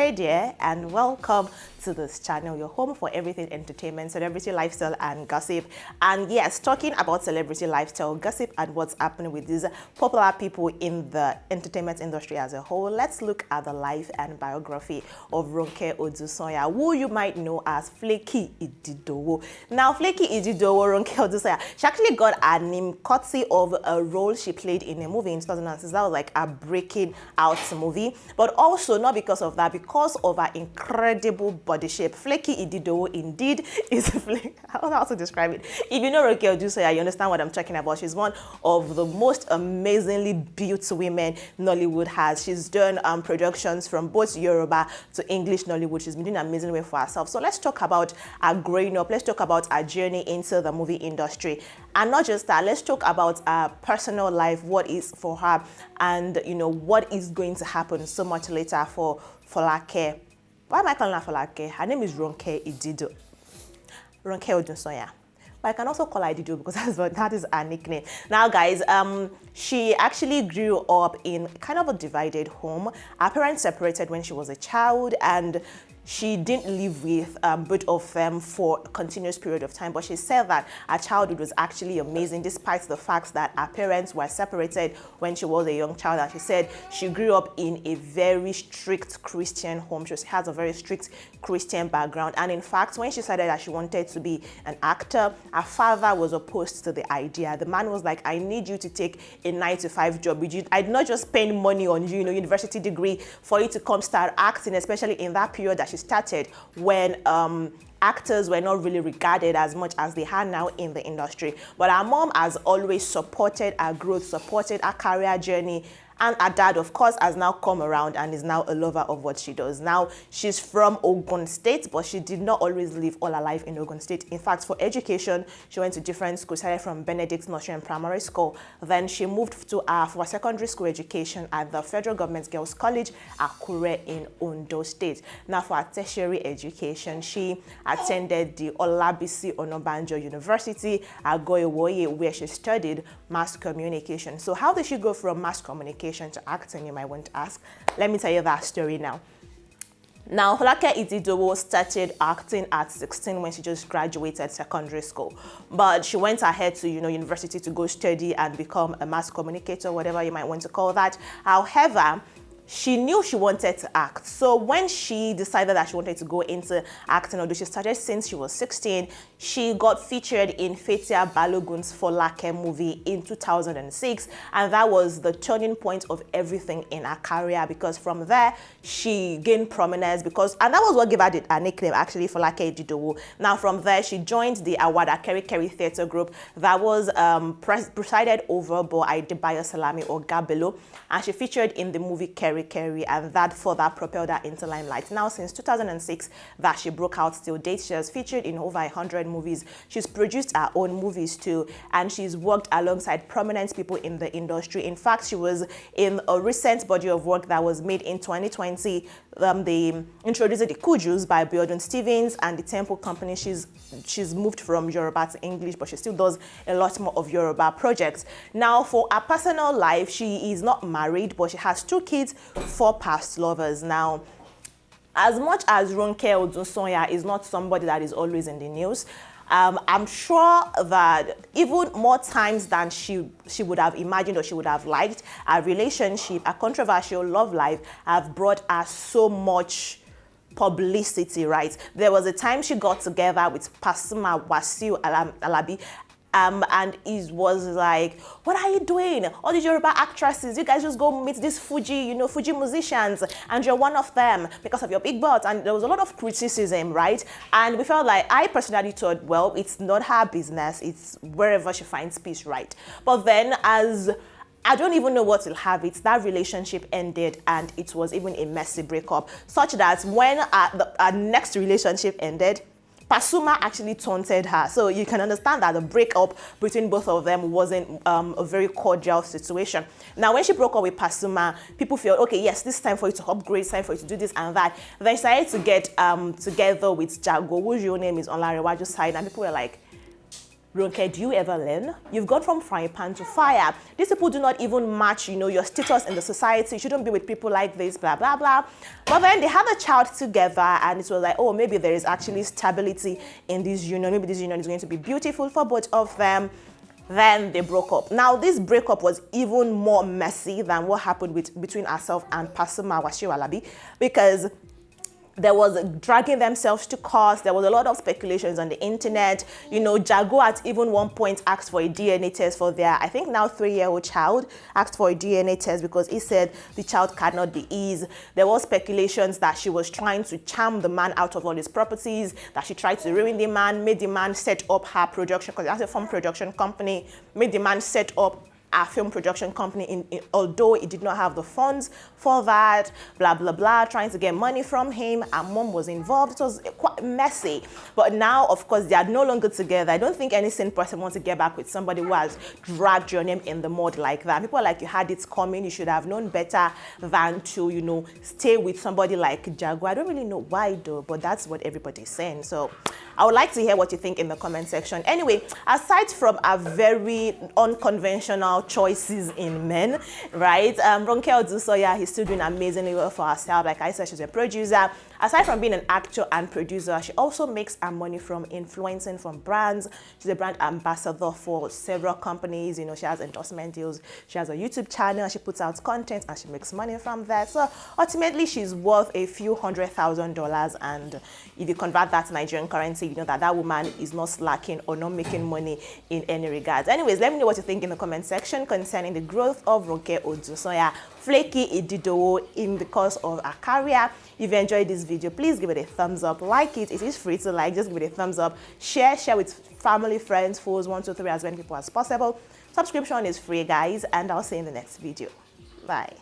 Hey there, and welcome to this channel, your home for everything entertainment, celebrity lifestyle, and gossip. And yes, talking about celebrity lifestyle, gossip, and what's happening with these popular people in the entertainment industry as a whole, let's look at the life and biography of RONKE ODUSANYA, who you might know as Flaky Ididowo. Now, Flaky Ididowo, RONKE ODUSANYA, she actually got a name courtesy of a role she played in a movie in 2006. That was like a breaking out movie, but also not because of that, because of her incredible body shape. Flaky Ididowo indeed is I don't know how to describe it. If you know RONKE ODUSANYA, you understand what I'm talking about. She's one of the most amazingly built women Nollywood has. She's done productions from both Yoruba to English Nollywood. She's been doing amazing way for herself. So let's talk about her growing up. Let's talk about her journey into the movie industry. And not just that, let's talk about her personal life, what is for her, and you know what is going to happen so much later for Folake. Why am I calling her Folake? Her name is RONKE Idido. RONKE ODUSANYA. But I can also call her Idido because that is her nickname. Now, guys, she actually grew up in kind of a divided home. Her parents separated when she was a child, and she didn't live with both of them for a continuous period of time, but she said that her childhood was actually amazing despite the fact that her parents were separated when she was a young child. And she said she grew up in a very strict Christian home. She has a very strict Christian background. And in fact, when she decided that she wanted to be an actor, her father was opposed to the idea. The man was like, I need you to take a 9-to-5 job. I'd not just spend money on you, university degree, for you to come start acting, especially in that period that she started when actors were not really regarded as much as they are now in the industry. But our mom has always supported our growth, supported our career journey. And her dad, of course, has now come around and is now a lover of what she does. Now, she's from Ogun State, but she did not always live all her life in Ogun State. In fact, for education, she went to different schools, started from Benedict Nursery and Primary School. Then she moved for secondary school education at the Federal Government Girls College, Akure in Ondo State. Now, for her tertiary education, she attended the Olabisi Onabanjo University, Agoiwoye, where she studied mass communication. So how did she go from mass communication to acting, you might want to ask? Let me tell you that story now. Now, Folake Ididowo started acting at 16 when she just graduated secondary school. But she went ahead to, university to go study and become a mass communicator, whatever you might want to call that. However, she knew she wanted to act. So when she decided that she wanted to go into acting, although she started since she was 16, she got featured in Fetia Balogun's Folake movie in 2006. And that was the turning point of everything in her career, because from there, she gained prominence and that was what gave her a nickname, actually, Folake Ididowo. Now, from there, she joined the Awada Keri Keri Theatre Group that was presided over by Adebayo Salami or Gabelo. And she featured in the movie Keri Keri, and that further propelled her into limelight. Now, since 2006 that she broke out till date, she has featured in over 100 movies. She's produced her own movies too, and she's worked alongside prominent people in the industry. In fact, she was in a recent body of work that was made in 2020. They introduced the Kujus by Biodun Stevens and the Temple Company. She's moved from Yoruba to English, but she still does a lot more of Yoruba projects. Now, for her personal life, she is not married, but she has 2 kids, 4 past lovers. Now, as much as RONKE ODUSANYA is not somebody that is always in the news, I'm sure that even more times than she would have imagined or she would have liked, a relationship, a controversial love life, have brought her so much publicity, right? There was a time she got together with Pasuma Wasiu Alabi, and it was like, what are you doing? All these Yoruba actresses, you guys just go meet these Fuji musicians, and you're one of them because of your big butt. And there was a lot of criticism, right? And we felt like, I personally thought, well, it's not her business. It's wherever she finds peace, right? But then I don't even know what will have it, that relationship ended, and it was even a messy breakup, such that when our next relationship ended, Pasuma actually taunted her. So you can understand that the breakup between both of them wasn't a very cordial situation. Now, when she broke up with Pasuma, people felt, okay, yes, this is time for you to upgrade, it's time for you to do this and that. Then she started to get together with Jago, whose real name is Olanrewaju's side, and people were like, Ronke, do you ever learn? You've gone from frying pan to fire. These people do not even match, your status in the society. You shouldn't be with people like this, blah, blah, blah. But then they had a child together, and it was like, oh, maybe there is actually stability in this union. Maybe this union is going to be beautiful for both of them. Then they broke up. Now, this breakup was even more messy than what happened between herself and Pastor Wasiu, because there was dragging themselves to court. There was a lot of speculations on the internet. Jago at even one point asked for a DNA test for their, I think now 3-year-old child, asked for a DNA test because he said the child cannot be his. There was speculations that she was trying to charm the man out of all his properties, that she tried to ruin the man, made the man set up her production, because that's a film production company, made the man set up a film production company, although he did not have the funds for that, blah, blah, blah, trying to get money from him. Her mom was involved. It was quite messy. But now, of course, they are no longer together. I don't think any sane person wants to get back with somebody who has dragged your name in the mud like that. People are like, you had it coming. You should have known better than to, stay with somebody like Jago. I don't really know why, though, but that's what everybody's saying. So I would like to hear what you think in the comment section. Anyway, aside from a very unconventional choices in men, right? RONKE ODUSANYA, he's still doing amazingly well for herself. Like I said, she's a producer. Aside from being an actor and producer, she also makes her money from influencing from brands. She's a brand ambassador for several companies. She has endorsement deals. She has a YouTube channel. She puts out content and she makes money from that. So ultimately, she's worth a few $100,000. And if you convert that to Nigerian currency, you know that woman is not slacking or not making money in any regards. Anyways, let me know what you think in the comment section concerning the growth of RONKE ODUSANYA, flaky Idido in the course of her career. If you enjoyed this video, please give it a thumbs up. Like it. It is free to like. Just give it a thumbs up. Share with family, friends, foes, 1, 2, 3, as many people as possible. Subscription is free, guys, and I'll see you in the next video. Bye.